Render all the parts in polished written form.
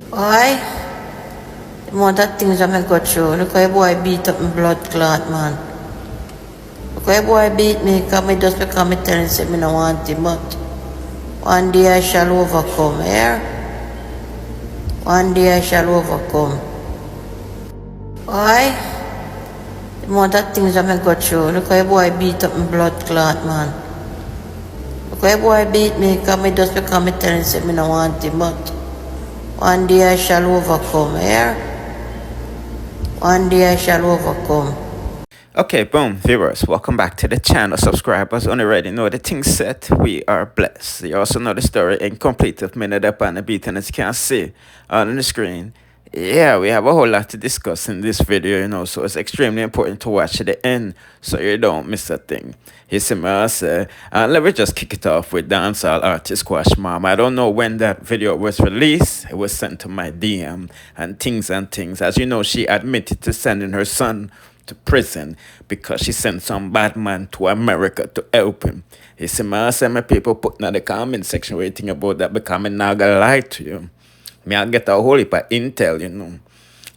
Why? The amount of things I go through. Look how boy beat up my blood clot, man. Look how boy beat me because me telling him I don't want him, but one day I shall overcome, yeah? One day I shall overcome. Why? The amount of things I go through. Look how boy beat up my blood clot, man. Look how boy beat me because me telling him I don't want him, but one day I shall overcome, yeah? One day I shall overcome. Okay, boom, viewers, welcome back to the channel. Subscribers already know the thing set. We are blessed. You also know the story incomplete of minute up on the beat, and as you can see on the screen, yeah, we have a whole lot to discuss in this video, so it's extremely important to watch to the end so you don't miss a thing. You see me, I say, let me just kick it off with dancehall artist Squash Mom. I don't know when that video was released. It was sent to my DM and things. As you know, she admitted to sending her son to prison because she sent some bad man to America to help him. You see me, I say, my people putting in the comment section what you think about that, because I'm not gonna lie to you. Me I get a whole heap of intel,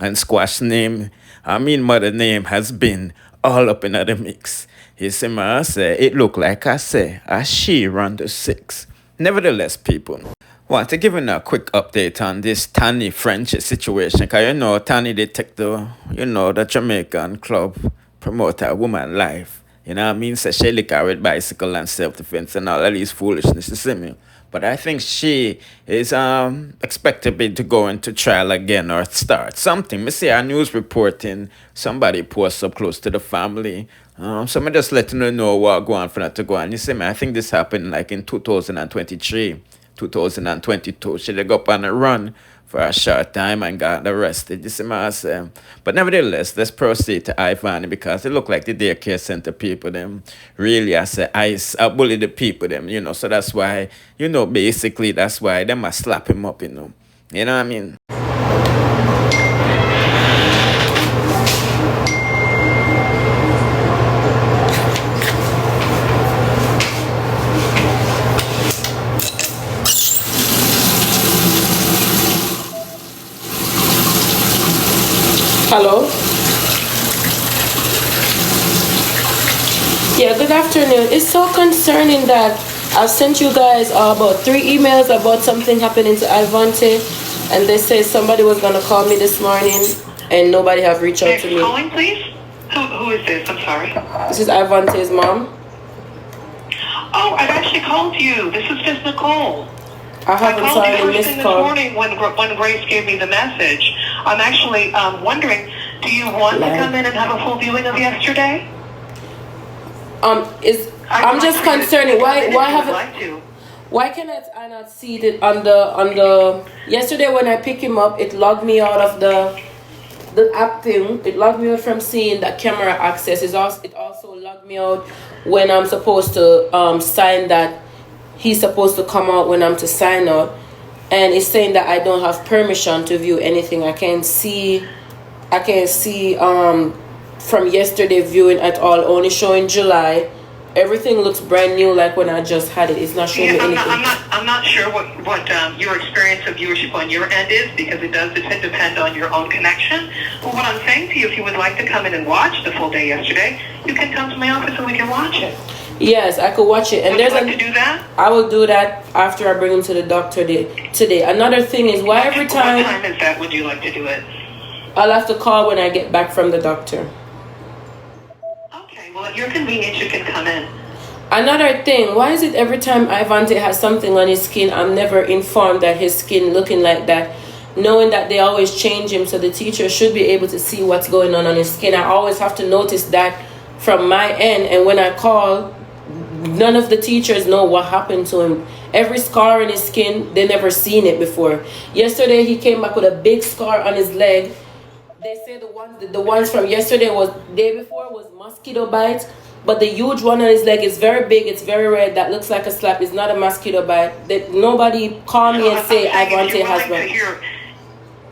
and Squash name, mother name has been all up in the mix. You see me, I say, it look like I say, as she run the 6. Nevertheless, people, want to give you a quick update on this Tanny French situation, because Tanny they take the Jamaican club promoter a woman life. You know what I mean? So she lick her with bicycle and self-defense and all of these foolishness, you see me? But I think she is expected to go into trial again or start something. Me see a news reporting somebody posts up close to the family. So I'm just letting her know what go on for that to go on. You see me, I think this happened like in 2023, 2022. She go up on a run for a short time and got arrested. You see me, I say. But nevertheless, let's proceed to Ivany, because it look like the daycare center people, them really, I say, I bully the people, them, so that's why, basically, that's why them must slap him up, You know what I mean? Hello? Yeah, good afternoon. It's so concerning that I've sent you guys about 3 emails about something happening to Ivany, and they say somebody was going to call me this morning, and nobody have reached out to me. Calling, please? Who is this? I'm sorry. This is Ivany's mom. Oh, I've actually called you. This is just Nicole. I haven't saw any missed call. I called you first thing this morning when Grace gave me the message. I'm actually wondering, do you want to come in and have a full viewing of yesterday? I'm just concerned. Why can I not see it on the yesterday when I picked him up, it logged me out of the app thing. It logged me out from seeing the camera access. It also logged me out when I'm supposed to sign that he's supposed to come out when I'm to sign out, and it's saying that I don't have permission to view anything. I can't see from yesterday viewing at all, only showing July. Everything looks brand new, like when I just had it. It's not showing me anything. I'm not sure what your experience of viewership on your end is, because it does depend on your own connection. But what I'm saying to you, if you would like to come in and watch the full day yesterday, you can come to my office and we can watch it. Yes, I could watch it. And would you like to do that? I will do that after I bring him to the doctor today. Another thing is, why every time... What time is that? Would you like to do it? I'll have to call when I get back from the doctor. Okay, well, at your convenience, you can come in. Another thing, why is it every time Ivany has something on his skin, I'm never informed that his skin looking like that, knowing that they always change him, so the teacher should be able to see what's going on his skin. I always have to notice that from my end, and when I call, none of the teachers know what happened to him. Every scar on his skin, they never seen it before. Yesterday, he came back with a big scar on his leg. They say the ones from yesterday day before was mosquito bites, but the huge one on his leg is very big. It's very red. That looks like a slap. It's not a mosquito bite. Nobody call me and say Ivany has one.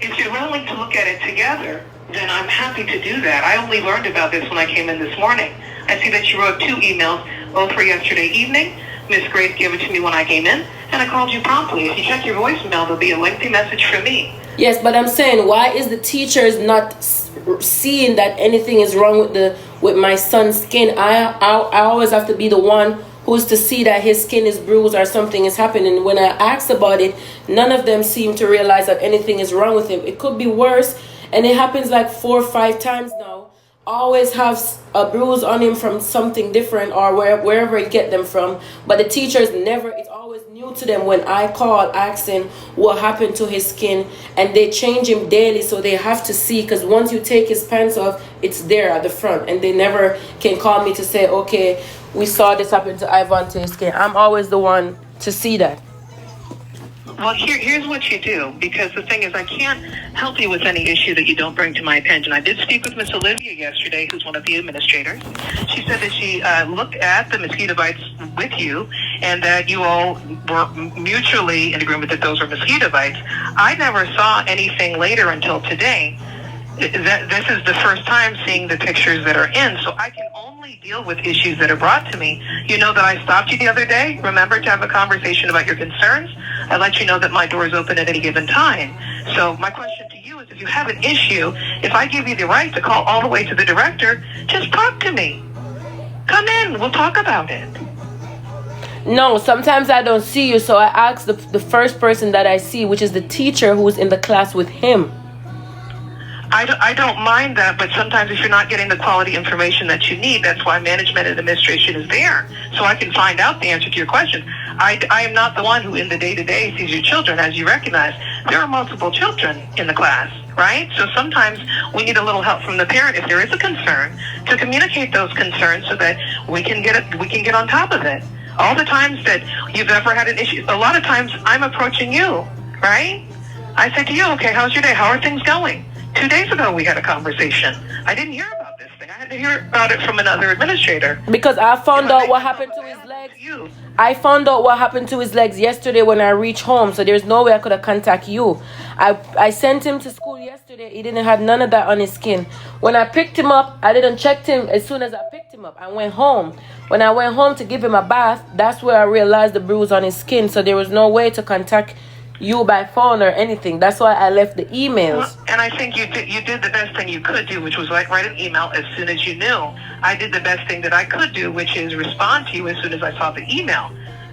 If you're willing to look at it together, then I'm happy to do that. I only learned about this when I came in this morning. I see that you wrote 2 emails, both for yesterday evening. Miss Grace gave it to me when I came in, and I called you promptly. If you check your voicemail, there'll be a lengthy message from me. Yes, but I'm saying, why is the teachers not seeing that anything is wrong with my son's skin? I always have to be the one who's to see that his skin is bruised or something is happening. When I asked about it, none of them seem to realize that anything is wrong with him. It could be worse, and it happens like 4 or 5 times now. Always have a bruise on him from something different or wherever he get them from, but the teachers never, it's always new to them when I call asking what happened to his skin, and they change him daily, so they have to see, because once you take his pants off, it's there at the front, and they never can call me to say, okay, we saw this happen to Ivante's skin. I'm always the one to see that. Well, here's what you do, because the thing is, I can't help you with any issue that you don't bring to my attention. I did speak with Miss Olivia yesterday, who's one of the administrators. She said that she looked at the mosquito bites with you, and that you all were mutually in agreement that those were mosquito bites. I never saw anything later until today. This is the first time seeing the pictures that are in, so I can only deal with issues that are brought to me. You know that I stopped you the other day, remember, to have a conversation about your concerns? I let you know that my door is open at any given time. So my question to you is, if you have an issue, if I give you the right to call all the way to the director, just talk to me. Come in, we'll talk about it. No, sometimes I don't see you, so I ask the first person that I see, which is the teacher who's in the class with him. I don't mind that, but sometimes if you're not getting the quality information that you need, that's why management and administration is there, so I can find out the answer to your question. I am not the one who in the day-to-day sees your children. As you recognize, there are multiple children in the class, right? So sometimes we need a little help from the parent if there is a concern to communicate those concerns so that we can get on top of it. All the times that you've ever had an issue, a lot of times I'm approaching you, right? I said to you, okay, how's your day? How are things going? 2 days ago we had a conversation. I didn't hear about this thing. I had to hear about it from another administrator. Because I found out what happened to his legs. I found out what happened to his legs yesterday when I reached home, so there's no way I could have contacted you. I sent him to school yesterday. He didn't have none of that on his skin. When I picked him up, I didn't check him as soon as I picked him up. I went home. When I went home to give him a bath, that's where I realized the bruise on his skin, so there was no way to contact you by phone or anything. That's why I left the emails. Well, and I think you did the best thing you could do, which was write an email as soon as you knew. I did the best thing that I could do, which is respond to you as soon as I saw the email.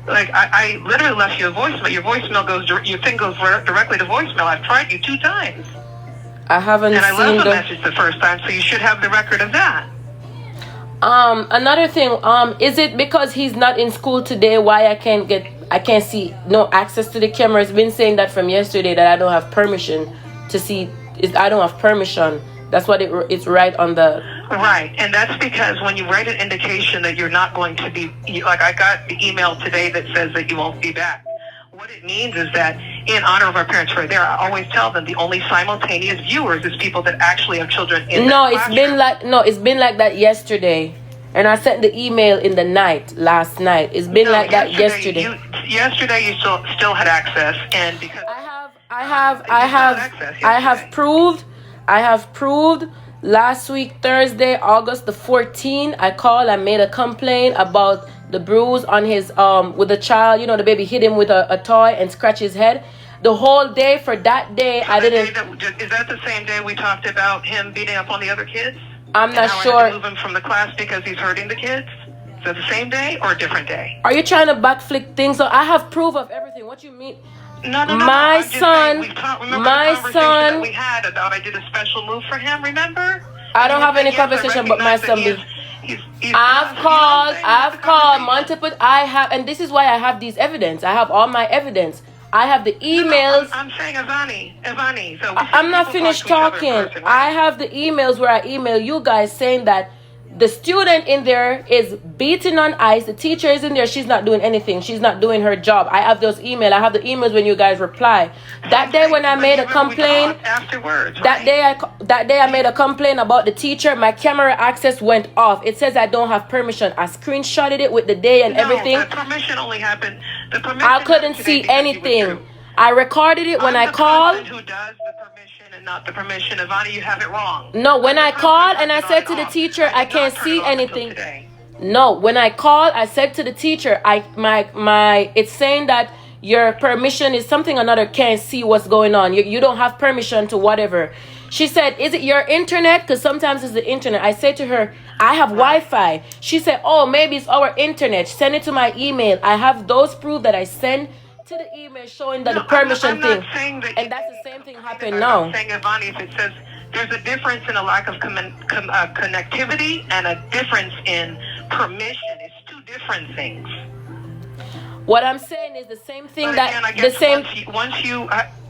Like, I literally left you a voicemail. Your voicemail your thing goes directly to voicemail. I've tried you 2 times. I haven't seen and I left the message the first time, so you should have the record of that. Another thing, is it because he's not in school today why I can't see, no access to the camera? It's been saying that from yesterday, that I don't have permission to see. I don't have permission. That's what it's right on the... Right, and that's because when you write an indication that you're not going to be... Like, I got the email today that says that you won't be back. What it means is that in honor of our parents who are there, I always tell them the only simultaneous viewers is people that actually have children in the classroom. It's been like that yesterday. And I sent the email in the night, last night. It's been like that yesterday. Yesterday you still had access, and because I have proved last week, Thursday, August the 14th, I called, I made a complaint about the bruise on his, with the child, the baby hit him with a toy and scratched his head. The whole day, for that day, I didn't... Is that the same day we talked about him beating up on the other kids? I'm not sure. I had to move him from the class because he's hurting the kids? Is that the same day or a different day? Are you trying to backflick things? So I have proof of everything. What you mean? No. My son, that we had about I did a special move for him, remember? I don't have any conversation, but my son I've called multiple. And this is why I have these evidence. I have all my evidence. I have the emails. I'm saying Ivany. So I'm not finished talking. Right? I have the emails where I email you guys saying that the student in there is beating on ice. The teacher is in there. She's not doing anything. She's not doing her job. I have those emails. I have the emails when you guys reply. That day when I made a complaint, afterwards, that day I made a complaint about the teacher. My camera access went off. It says I don't have permission. I screenshotted it with the day and everything. The permission only happened. I couldn't see anything. I recorded it when I called. Who does the permission and not the permission? Ivany, you have it wrong. No, when I called and I said to the teacher, I can't see anything. No, when I called, I said to the teacher, it's saying that your permission is something another can't see what's going on. You don't have permission to whatever. She said, is it your internet? Because sometimes it's the internet. I said to her, I have Wi-Fi. She said, oh, maybe it's our internet. Send it to my email. I have those proof that I send to the email showing that the permission thing. And that's the same thing happened now. I'm saying, Ivany, if it says there's a difference in a lack of connectivity and a difference in permission. It's two different things. What I'm saying is the same thing But again, I guess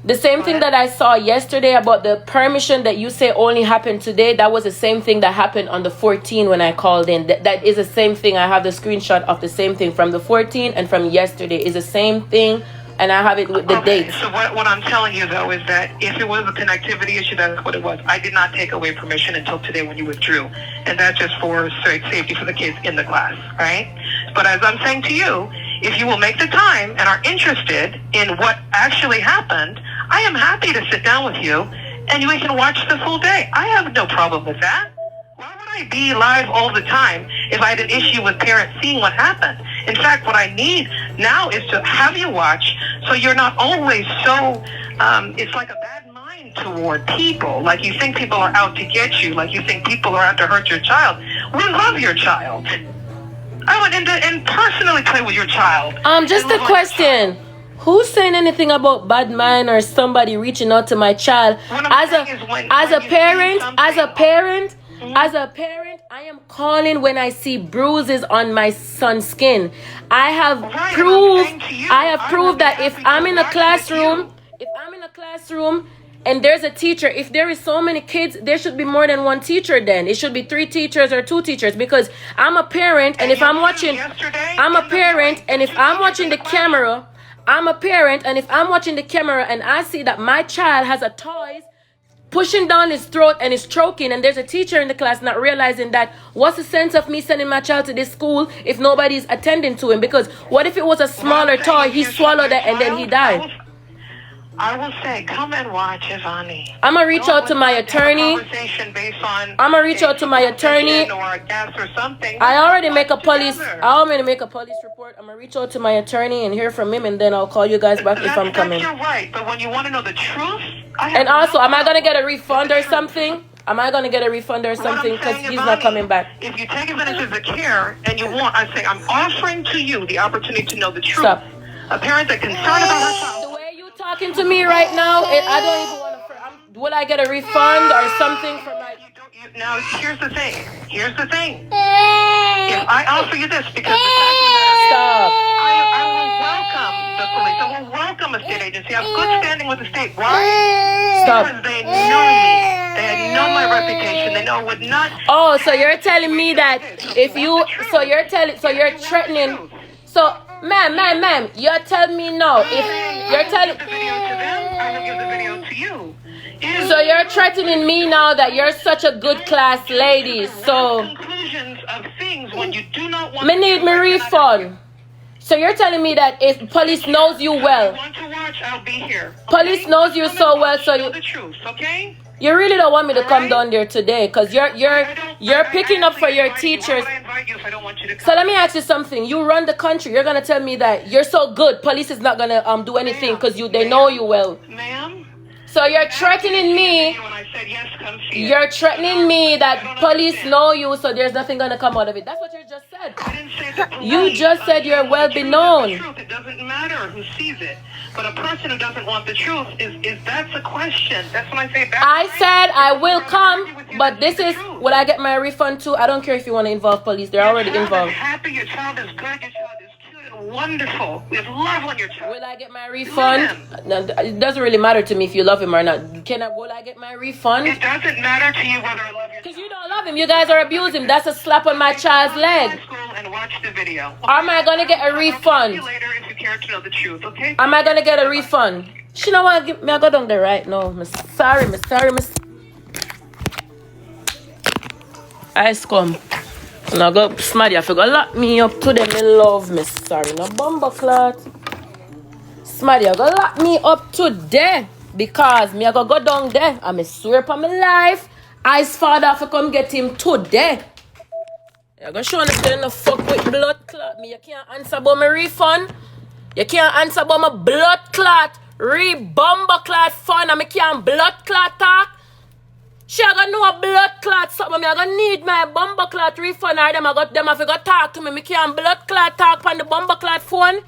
the same thing that I saw yesterday about the permission that you say only happened today. That was the same thing that happened on the 14th when I called in. That is the same thing. I have the screenshot of the same thing from the 14th and from yesterday. Is the same thing, and I have it with the dates. So what I'm telling you though is that if it was a connectivity issue, that's what it was. I did not take away permission until today when you withdrew, and that's just for safety for the kids in the class, right? But as I'm saying to you, if you will make the time and are interested in what actually happened, I am happy to sit down with you and we can watch the full day. I have no problem with that. Why would I be live all the time if I had an issue with parents seeing what happened? In fact, what I need now is to have you watch so you're not always so, it's like a bad mind toward people. Like you think people are out to get you. Like you think people are out to hurt your child. We love your child. I would and personally play with your child. Just a question. Who's saying anything about bad mind or somebody reaching out to my child? As a parent, I am calling when I see bruises on my son's skin. I have proof that if I'm in a classroom, and there's a teacher, if there is so many kids, there should be more than one teacher then. It should be 3 teachers or 2 teachers because I'm a parent and if I'm watching the camera, and I see that my child has a toy pushing down his throat and is choking and there's a teacher in the class not realizing that, what's the sense of me sending my child to this school if nobody's attending to him? Because what if it was a smaller toy, he swallowed it and then he died? I will say, come and watch, Ivany. I'm going to reach out to my attorney. I'm going to reach out to my attorney. I already make a police report. I'm going to reach out to my attorney and hear from him, and then I'll call you guys back if I'm coming. You're right, but when you want to know the truth, and also, am I going to get a refund or something? Because he's not coming back. If you take advantage of the care and you want, I say, I'm offering to you the opportunity to know the truth. Stop. A parent that's concerned about her child. Talking to me right now, I don't even want to. Will I get a refund or something for my? Now here's the thing. If I offer you this, because Stop. I will welcome the police. I will welcome a state agency. I have good standing with the state. Why? Stop. Because they know me. They know my reputation. They know it would not. Oh, so you're telling me that if you, so you're threatening. So, ma'am, you're telling me no. If you're telling the video to them, I will give the video to you. So you're threatening me now that you're such a good class lady. So conclusions of things when you do not want. Me need my refund. So you're telling me that if police knows you well. If you want to watch, I'll be here. Police knows you so well, so you. The truth, okay? You really don't want me to come down there today because you're picking up for your teachers. So let me ask you something. You run the country. You're gonna tell me that you're so good. Police is not gonna do anything because they know you well. Ma'am. So you're threatening me. You're threatening me that police know you, so there's nothing gonna come out of it. That's what you just said. I didn't say the police. You just said you're well known. It doesn't matter who sees it. But a person who doesn't want the truth is that's a question. That's when I say that. I said I will come, but this is will I get my refund too? I don't care if you want to involve police. They're already involved. Happy, your child is good, your child is cute and wonderful. We have love on your child. Will I get my refund? No, it doesn't really matter to me if you love him or not. Will I get my refund? It doesn't matter to you whether I love your child. Because you don't love him. You guys are abusing him. That's a slap on my child's leg. And watch the video. Am I gonna get a refund? Later if you care to know the truth, okay? Am I gonna get a refund? She don't want to give me a go down there right now. Sorry. I come. And I go smarty. I forgot lock me up to them. Me love me. Sorry, no bumper clot. Smarty, I go lock me up today because me I go down there. I swear upon my life. I's father for come get him today. You're going to show them no fuck with blood clot. Me, you can't answer about my refund. You can't answer about my blood clot, re-bumper clot fun, and me can't blood clot talk. She a gonna know a blood clot something. Me a gonna need my bumper clot refund, or them have to go talk to me. Me can't blood clot talk on the bumper clot phone.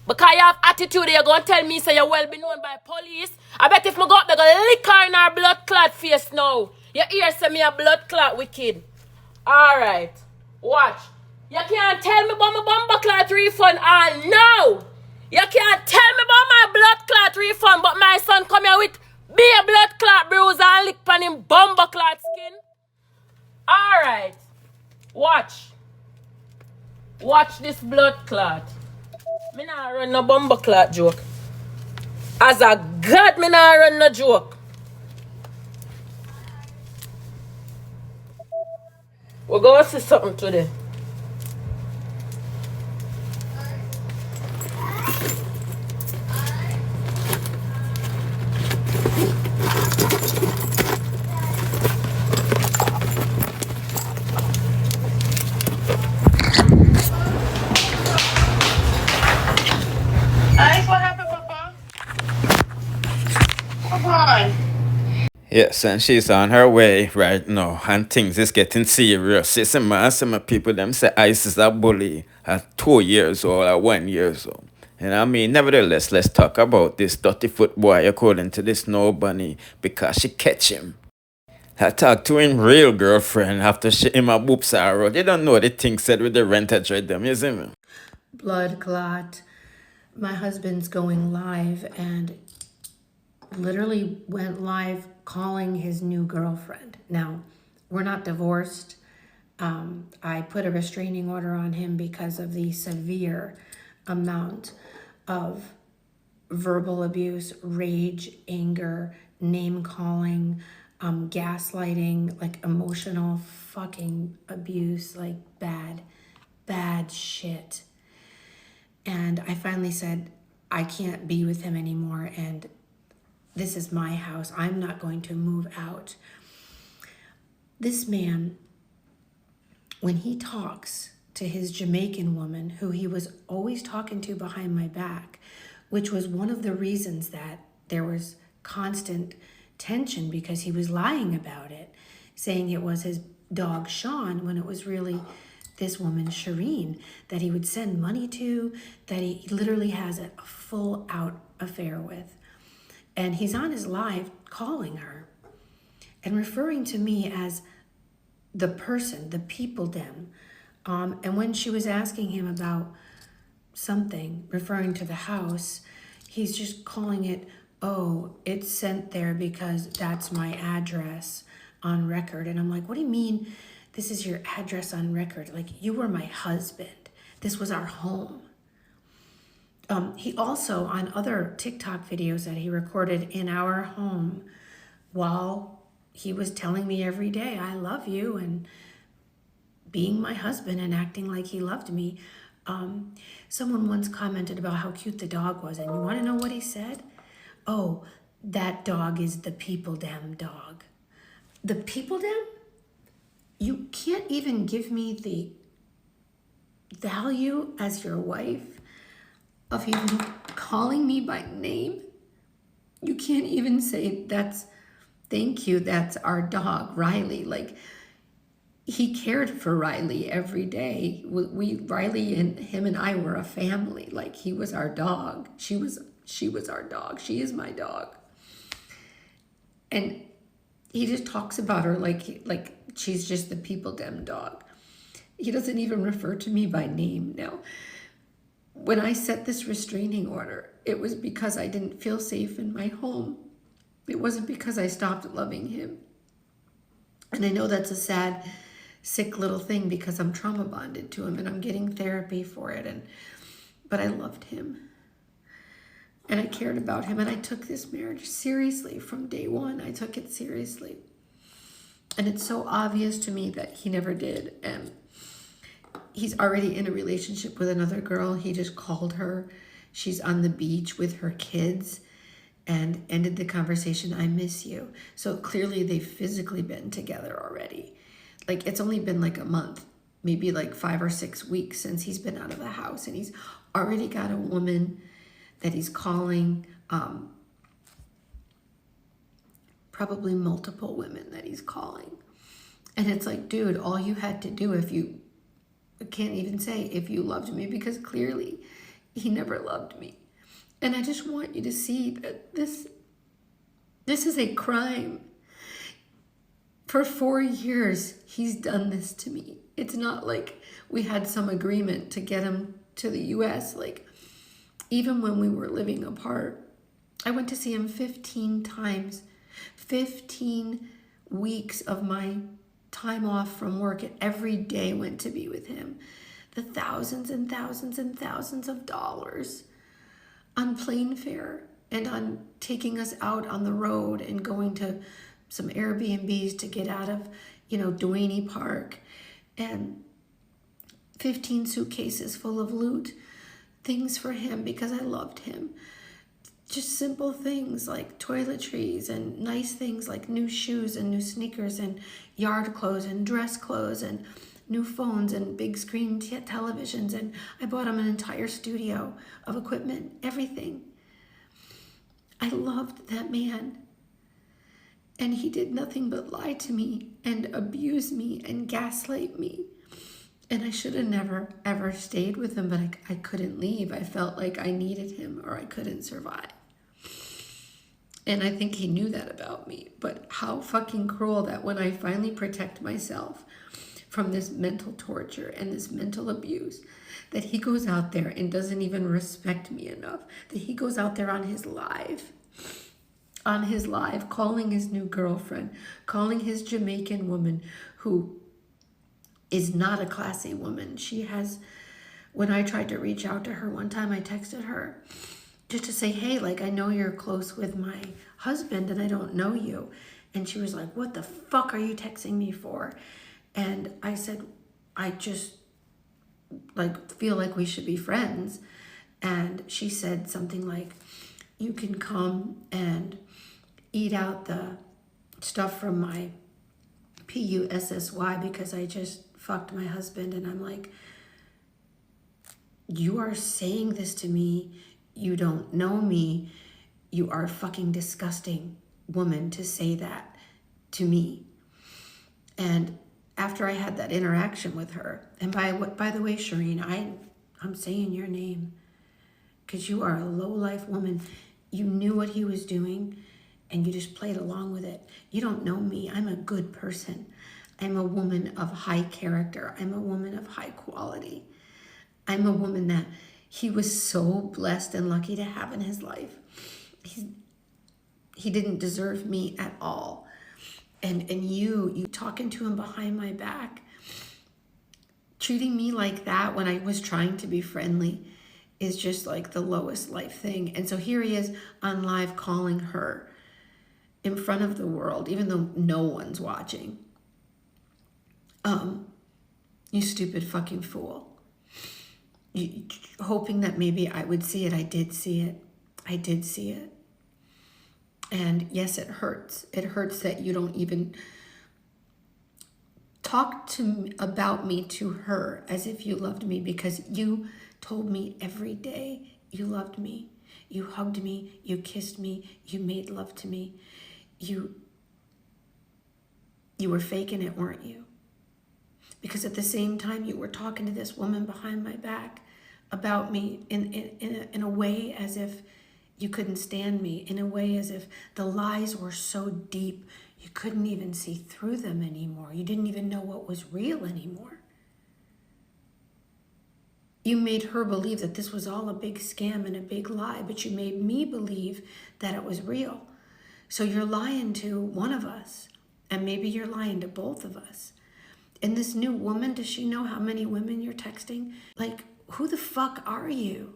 Because you have attitude, you're going to tell me so you're well be known by police. I bet if me go up, they're going to lick her in her blood clot face now. Your ears say me a blood clot wicked. Alright. Watch. You can't tell me about my bumper clot refund. No. You can't tell me about my blood clot refund. But my son come here with be a blood clot bruise and lick on him bumper clot skin. Alright. Watch. Watch this blood clot. Me nah run no bumper clot joke. As a God, me nah run no joke. We're going to see something today. Ice, what happened, Papa? Come on. Yes, and she's on her way right now, and things is getting serious. It's some people them say Ice is a bully at 2 years old or 1 year old. And I mean, nevertheless, let's talk about this 30-foot boy according to this no bunny because she catch him. I talked to him real girlfriend after she him a boobs arrow. They don't know the thing said with the renter trade them, you see me? Blood clot. My husband's going live and literally went live calling his new girlfriend. Now, we're not divorced. I put a restraining order on him because of the severe amount of verbal abuse, rage, anger, name calling, gaslighting, like emotional fucking abuse, like bad shit. And I finally said, I can't be with him anymore, and this is my house. I'm not going to move out. This man, when he talks to his Jamaican woman, who he was always talking to behind my back, which was one of the reasons that there was constant tension because he was lying about it, saying it was his dog Sean when it was really this woman Shireen that he would send money to, that he literally has a full out affair with. And he's on his live calling her and referring to me as the person, the people dem. And when she was asking him about something, referring to the house, he's just calling it, oh, it's sent there because that's my address on record. And I'm like, what do you mean this is your address on record? Like, you were my husband. This was our home. He also, on other TikTok videos that he recorded in our home, while he was telling me every day, I love you, and being my husband and acting like he loved me, someone once commented about how cute the dog was. And you want to know what he said? Oh, that dog is the people dem dog. The people dem? You can't even give me the value as your wife of even calling me by name. You can't even say thank you, that's our dog, Riley. Like, he cared for Riley every day. Riley and him and I were a family. Like, he was our dog. She was our dog. She is my dog. And he just talks about her like she's just the people dem dog. He doesn't even refer to me by name now. When I set this restraining order, it was because I didn't feel safe in my home. It wasn't because I stopped loving him. And I know that's a sad, sick little thing because I'm trauma bonded to him and I'm getting therapy for it. But I loved him. And I cared about him, and I took this marriage seriously from day one. I took it seriously. And it's so obvious to me that he never did. And he's already in a relationship with another girl. He just called her. She's on the beach with her kids and ended the conversation, I miss you. So clearly they've physically been together already. Like, it's only been like a month, maybe like 5 or 6 weeks since he's been out of the house, and he's already got a woman that he's calling, probably multiple women that he's calling. And it's like, dude, all you had to do, I can't even say if you loved me, because clearly he never loved me. And I just want you to see that this is a crime. For 4 years, he's done this to me. It's not like we had some agreement to get him to the US. Like, even when we were living apart, I went to see him 15 times. 15 weeks of my time off from work, and every day went to be with him. The thousands and thousands and thousands of dollars on plane fare and on taking us out on the road and going to some Airbnbs to get out of, Duane Park, and 15 suitcases full of loot, things for him because I loved him. Just simple things like toiletries and nice things like new shoes and new sneakers and yard clothes and dress clothes and new phones and big screen televisions. And I bought him an entire studio of equipment, everything. I loved that man. And he did nothing but lie to me and abuse me and gaslight me. And I should have never, ever stayed with him, but I couldn't leave. I felt like I needed him or I couldn't survive. And I think he knew that about me. But how fucking cruel that when I finally protect myself from this mental torture and this mental abuse, that he goes out there and doesn't even respect me enough. That he goes out there on his live, calling his new girlfriend, calling his Jamaican woman, who is not a classy woman. When I tried to reach out to her one time, I texted her just to say, hey, like, I know you're close with my husband and I don't know you. And she was like, what the fuck are you texting me for? And I said, I just feel like we should be friends. And she said something like, you can come and eat out the stuff from my PUSSY because I just fucked my husband. And I'm like, you are saying this to me. You don't know me. You are a fucking disgusting woman to say that to me. And after I had that interaction with her, and by the way, Shireen, I'm saying your name because you are a low-life woman. You knew what he was doing and you just played along with it. You don't know me. I'm a good person. I'm a woman of high character. I'm a woman of high quality. I'm a woman that he was so blessed and lucky to have in his life. He didn't deserve me at all. And you talking to him behind my back, treating me like that when I was trying to be friendly is just like the lowest life thing. And so here he is on live calling her in front of the world, even though no one's watching. You stupid fucking fool. Hoping that maybe I would see it. I did see it. I did see it. And yes, it hurts. It hurts that you don't even talk about me to her as if you loved me, because you told me every day you loved me. You hugged me. You kissed me. You made love to me. You were faking it, weren't you? Because at the same time you were talking to this woman behind my back about me in a way as if you couldn't stand me, in a way as if the lies were so deep you couldn't even see through them anymore. You didn't even know what was real anymore. You made her believe that this was all a big scam and a big lie, but you made me believe that it was real. So you're lying to one of us, and maybe you're lying to both of us. And this new woman, does she know how many women you're texting? Like, who the fuck are you?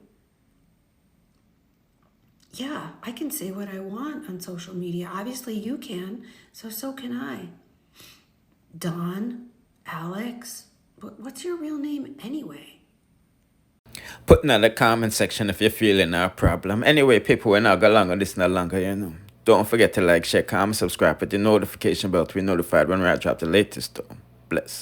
Yeah, I can say what I want on social media. Obviously you can, so can I. Don, Alex, what's your real name anyway? Put in the comment section if you're feeling our problem. Anyway, people, we're not going long on this no longer, Don't forget to like, share, comment, subscribe, hit the notification bell to be notified when I drop the latest. Bless.